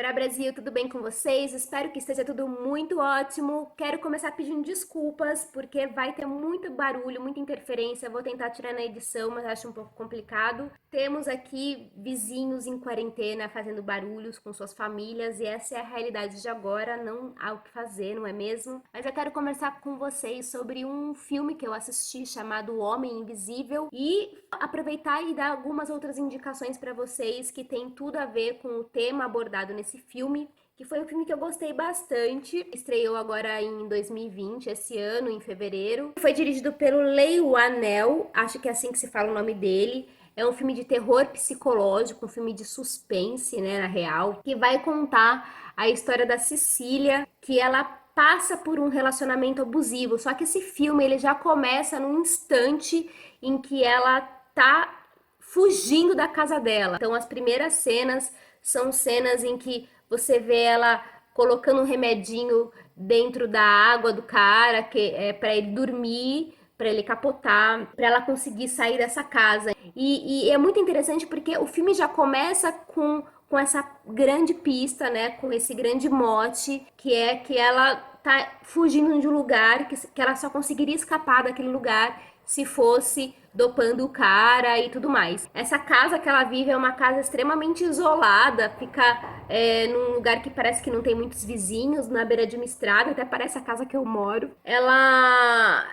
Vera Brasil, tudo bem com vocês? Espero que esteja tudo muito ótimo. Quero começar pedindo desculpas, porque vai ter muito barulho, muita interferência. Vou tentar tirar na edição, mas acho um pouco complicado. Temos aqui vizinhos em quarentena fazendo barulhos com suas famílias, e essa é a realidade de agora, não há o que fazer, não é mesmo? Mas eu quero conversar com vocês sobre um filme que eu assisti chamado O Homem Invisível e aproveitar e dar algumas outras indicações para vocês que tem tudo a ver com o tema abordado nesse filme, que foi um filme que eu gostei bastante. Estreou agora em 2020, esse ano, em fevereiro. Foi dirigido pelo Leigh Whannell, acho que é assim que se fala o nome dele. É um filme de terror psicológico, um filme de suspense, né, na real, que vai contar a história da Cecília, que ela passa por um relacionamento abusivo. Só que esse filme ele já começa num instante em que ela tá fugindo da casa dela. Então as primeiras cenas são cenas em que você vê ela colocando um remedinho dentro da água do cara, que é para ele dormir, para ele capotar, para ela conseguir sair dessa casa. E é muito interessante porque o filme já começa com essa grande pista, né, com esse grande mote, que é que ela tá fugindo de um lugar que ela só conseguiria escapar daquele lugar se fosse dopando o cara e tudo mais. Essa casa que ela vive é uma casa extremamente isolada, fica num lugar que parece que não tem muitos vizinhos, na beira de uma estrada, até parece a casa que eu moro. Ela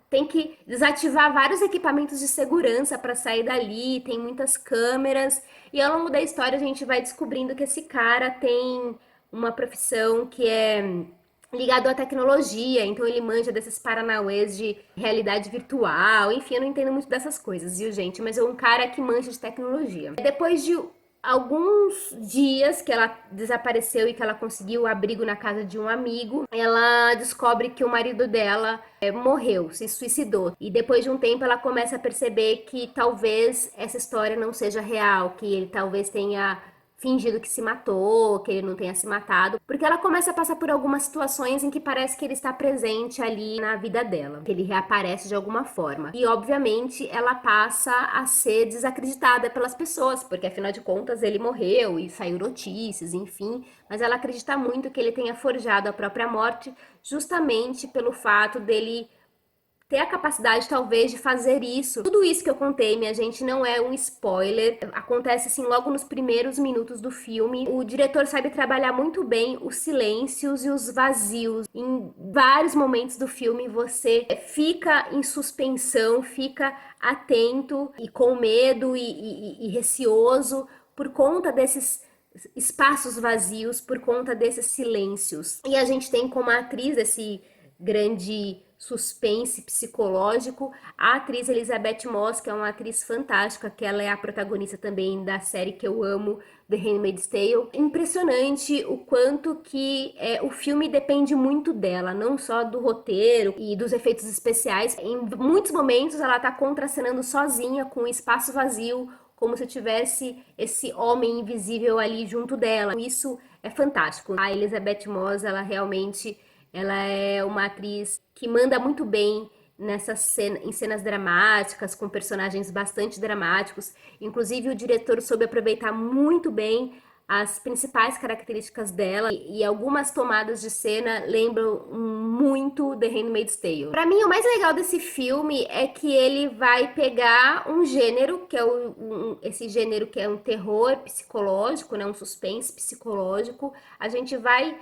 tem que desativar vários equipamentos de segurança para sair dali, tem muitas câmeras, e ao longo da história a gente vai descobrindo que esse cara tem uma profissão que é ligado à tecnologia, então ele manja desses paranauês de realidade virtual, enfim, eu não entendo muito dessas coisas, viu, gente? Mas é um cara que manja de tecnologia. Depois de alguns dias que ela desapareceu e que ela conseguiu o abrigo na casa de um amigo, ela descobre que o marido dela morreu, se suicidou. E depois de um tempo ela começa a perceber que talvez essa história não seja real, que ele talvez tenha fingido que se matou, que ele não tenha se matado, porque ela começa a passar por algumas situações em que parece que ele está presente ali na vida dela, que ele reaparece de alguma forma. E obviamente ela passa a ser desacreditada pelas pessoas, porque afinal de contas ele morreu e saiu notícias, enfim, mas ela acredita muito que ele tenha forjado a própria morte justamente pelo fato dele ter a capacidade, talvez, de fazer isso. Tudo isso que eu contei, minha gente, não é um spoiler. Acontece, assim, logo nos primeiros minutos do filme. O diretor sabe trabalhar muito bem os silêncios e os vazios. Em vários momentos do filme, você fica em suspensão, fica atento e com medo e receoso por conta desses espaços vazios, por conta desses silêncios. E a gente tem como atriz esse grande suspense psicológico. A atriz Elizabeth Moss, que é uma atriz fantástica, que ela é a protagonista também da série que eu amo, The Handmaid's Tale. Impressionante o quanto que o filme depende muito dela, não só do roteiro e dos efeitos especiais. Em muitos momentos ela tá contracenando sozinha com um espaço vazio, como se tivesse esse homem invisível ali junto dela. Isso é fantástico. A Elizabeth Moss, ela é uma atriz que manda muito bem em cenas dramáticas, com personagens bastante dramáticos. Inclusive, o diretor soube aproveitar muito bem as principais características dela e algumas tomadas de cena lembram muito The Handmaid's Tale. Para mim, o mais legal desse filme é que ele vai pegar um gênero, que é esse gênero que é um terror psicológico, né, um suspense psicológico. A gente vai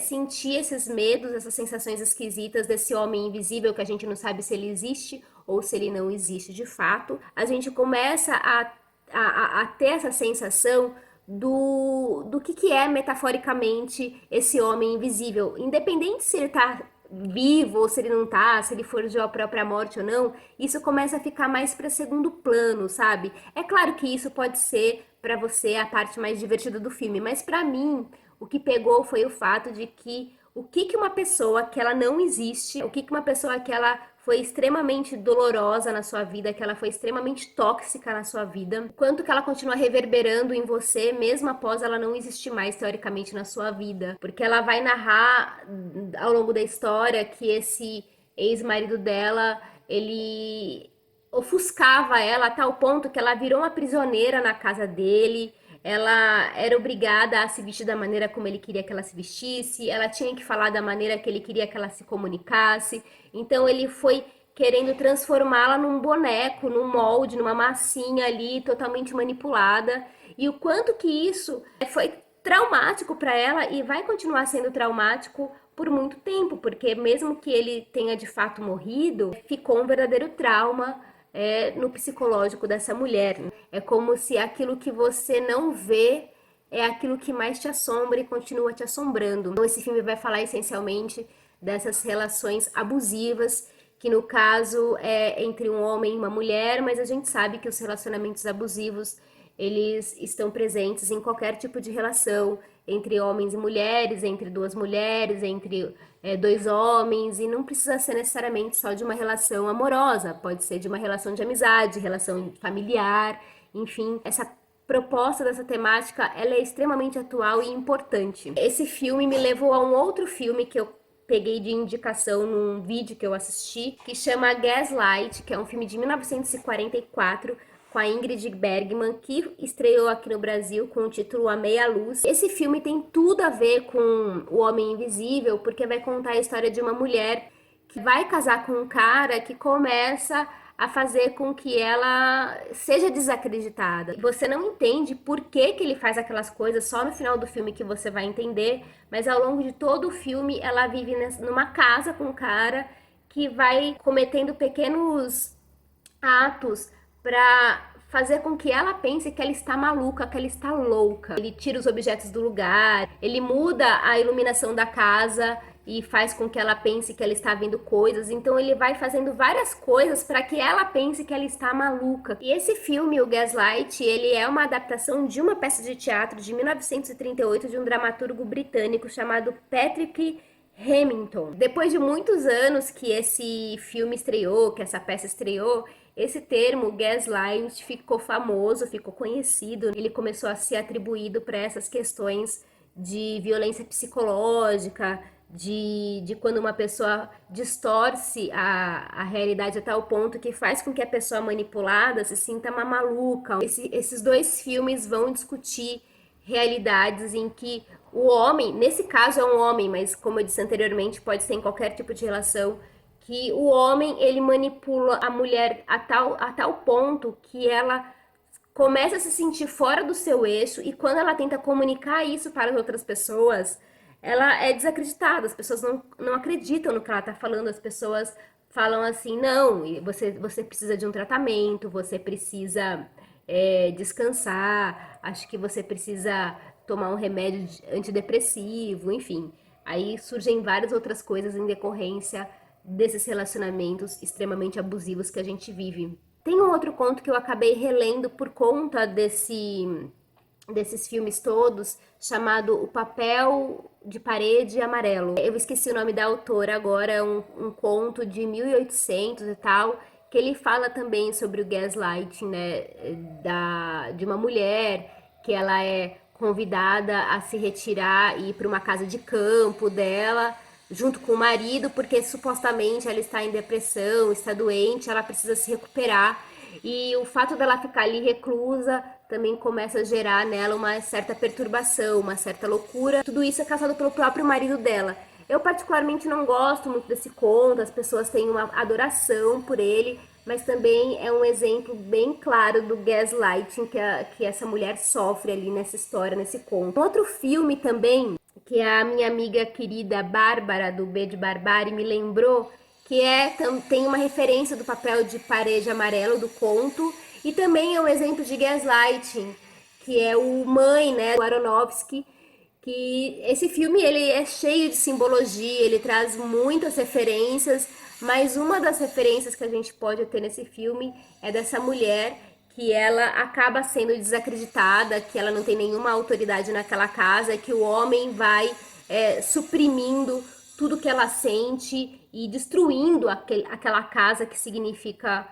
sentir esses medos, essas sensações esquisitas desse homem invisível que a gente não sabe se ele existe ou se ele não existe de fato. A gente começa a ter essa sensação do que é metaforicamente esse homem invisível, independente se ele tá vivo ou se ele não tá, se ele forjou a própria morte ou não, isso começa a ficar mais para segundo plano, sabe? É claro que isso pode ser para você a parte mais divertida do filme, mas para mim o que pegou foi o fato de que o que que uma pessoa que ela não existe, o que que uma pessoa que ela foi extremamente dolorosa na sua vida, que ela foi extremamente tóxica na sua vida, quanto que ela continua reverberando em você mesmo após ela não existir mais teoricamente na sua vida, porque ela vai narrar ao longo da história que esse ex-marido dela, ele ofuscava ela a tal ponto que ela virou uma prisioneira na casa dele. ela era obrigada a se vestir da maneira como ele queria que ela se vestisse, ela tinha que falar da maneira que ele queria que ela se comunicasse. Então ele foi querendo transformá-la num boneco, num molde, numa massinha ali totalmente manipulada. E o quanto que isso foi traumático para ela e vai continuar sendo traumático por muito tempo, porque mesmo que ele tenha de fato morrido, ficou um verdadeiro trauma no psicológico dessa mulher. É como se aquilo que você não vê é aquilo que mais te assombra e continua te assombrando. Então, esse filme vai falar essencialmente dessas relações abusivas, que no caso é entre um homem e uma mulher, mas a gente sabe que os relacionamentos abusivos eles estão presentes em qualquer tipo de relação, entre homens e mulheres, entre duas mulheres, entre dois homens, e não precisa ser necessariamente só de uma relação amorosa, pode ser de uma relação de amizade, relação familiar, enfim, essa proposta dessa temática, ela é extremamente atual e importante. Esse filme me levou a um outro filme que eu peguei de indicação num vídeo que eu assisti, que chama Gaslight, que é um filme de 1944, com a Ingrid Bergman, que estreou aqui no Brasil com o título A Meia Luz. Esse filme tem tudo a ver com O Homem Invisível, porque vai contar a história de uma mulher que vai casar com um cara que começa a fazer com que ela seja desacreditada. Você não entende por que que ele faz aquelas coisas, só no final do filme que você vai entender, mas ao longo de todo o filme ela vive numa casa com um cara que vai cometendo pequenos atos para fazer com que ela pense que ela está maluca, que ela está louca. Ele tira os objetos do lugar, ele muda a iluminação da casa e faz com que ela pense que ela está vendo coisas. Então ele vai fazendo várias coisas para que ela pense que ela está maluca. E esse filme, o Gaslight, ele é uma adaptação de uma peça de teatro de 1938 de um dramaturgo britânico chamado Patrick Hamilton. Depois de muitos anos que esse filme estreou, que essa peça estreou, esse termo gaslight ficou famoso, ficou conhecido. Ele começou a ser atribuído para essas questões de violência psicológica, de quando uma pessoa distorce a realidade a tal ponto que faz com que a pessoa manipulada se sinta uma maluca. Esses dois filmes vão discutir realidades em que o homem, nesse caso é um homem, mas como eu disse anteriormente, pode ser em qualquer tipo de relação, que o homem ele manipula a mulher a tal ponto que ela começa a se sentir fora do seu eixo e quando ela tenta comunicar isso para as outras pessoas, ela é desacreditada, as pessoas não acreditam no que ela está falando, as pessoas falam assim, não, você precisa de um tratamento, você precisa descansar, acho que você precisa tomar um remédio antidepressivo, enfim. Aí surgem várias outras coisas em decorrência desses relacionamentos extremamente abusivos que a gente vive. Tem um outro conto que eu acabei relendo por conta desses filmes todos, chamado O Papel de Parede Amarelo. Eu esqueci o nome da autora agora, é um conto de 1800 e tal, que ele fala também sobre o gaslighting, né, de uma mulher que ela é convidada a se retirar e ir para uma casa de campo dela, junto com o marido, porque supostamente ela está em depressão, está doente, ela precisa se recuperar. E o fato dela ficar ali reclusa também começa a gerar nela uma certa perturbação, uma certa loucura. Tudo isso é causado pelo próprio marido dela. Eu particularmente não gosto muito desse conto, as pessoas têm uma adoração por ele, mas também é um exemplo bem claro do gaslighting que essa mulher sofre ali nessa história, nesse conto. Outro filme também, que a minha amiga querida Bárbara, do B de Barbárie, me lembrou, que tem uma referência do papel de parede amarelo do conto, e também é um exemplo de gaslighting, que é o Mãe, né, do Aronofsky, que esse filme ele é cheio de simbologia, ele traz muitas referências, mas uma das referências que a gente pode ter nesse filme é dessa mulher que ela acaba sendo desacreditada, que ela não tem nenhuma autoridade naquela casa, que o homem vai suprimindo tudo que ela sente e destruindo aquela casa que significa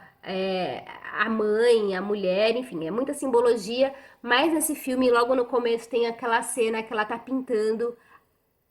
a mãe, a mulher, enfim, é muita simbologia, mas nesse filme, logo no começo, tem aquela cena que ela tá pintando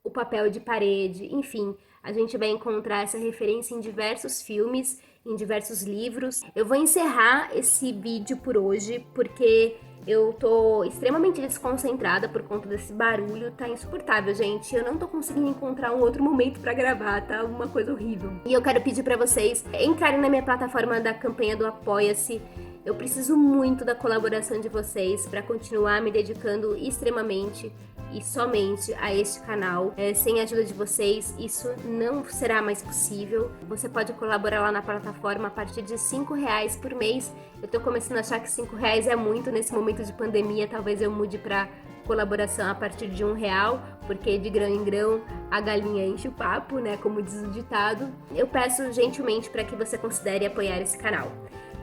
o papel de parede, enfim, a gente vai encontrar essa referência em diversos filmes, em diversos livros. Eu vou encerrar esse vídeo por hoje, porque Eu tô extremamente desconcentrada por conta desse barulho, tá insuportável, gente. Eu não tô conseguindo encontrar um outro momento pra gravar, tá uma coisa horrível. E eu quero pedir pra vocês entrarem na minha plataforma da campanha do Apoia-se. Eu preciso muito da colaboração de vocês para continuar me dedicando extremamente e somente a este canal. Sem a ajuda de vocês, isso não será mais possível. Você pode colaborar lá na plataforma a partir de R$ 5 por mês. Eu tô começando a achar que R$ 5 é muito nesse momento de pandemia. Talvez eu mude para colaboração a partir de R$ 1, porque de grão em grão a galinha enche o papo, né? Como diz o ditado. Eu peço gentilmente para que você considere apoiar esse canal.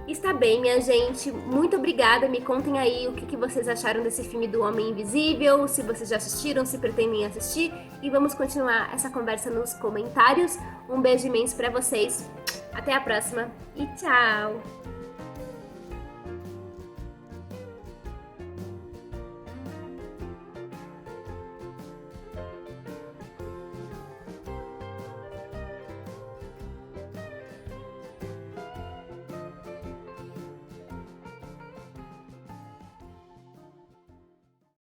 Está bem, minha gente. Muito obrigada. Me contem aí o que vocês acharam desse filme do Homem Invisível, se vocês já assistiram, se pretendem assistir. E vamos continuar essa conversa nos comentários. Um beijo imenso para vocês. Até a próxima e tchau!